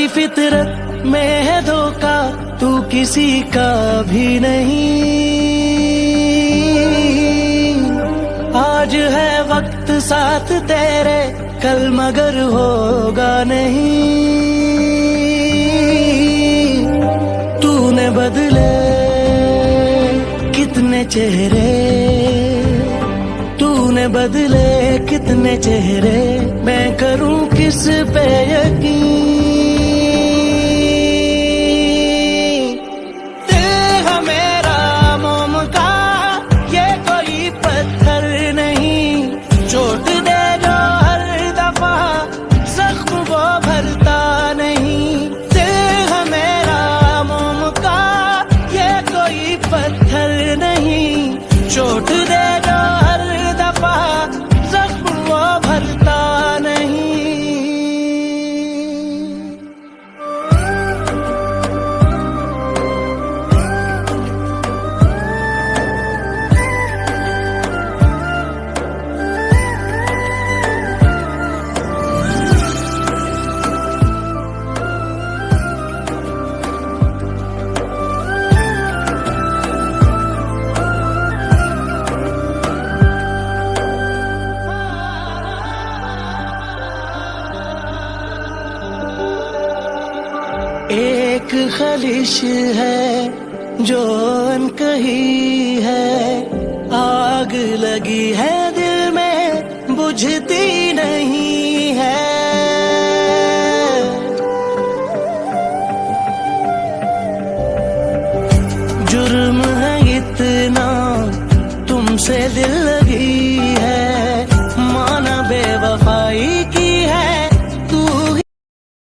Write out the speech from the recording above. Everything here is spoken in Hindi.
फितरत में है धोखा, तू किसी का भी नहीं। आज है वक्त साथ तेरे, कल मगर होगा नहीं। तूने बदले कितने चेहरे, तूने बदले कितने चेहरे, मैं करूं किस पे यकीन। दिल है मेरा मोम का, ये कोई पत्थर नहीं, चोट दे जो हर दफा, जख्म वो भरता नहीं। दिल है मेरा मोम का, ये कोई पत्थर नहीं, चोट दे जो हर दफा, जख्म वो भरता नहीं। एक खलिश है जो अनकही है, आग लगी है दिल में बुझती नहीं है। जुर्म है इतना तुमसे दिल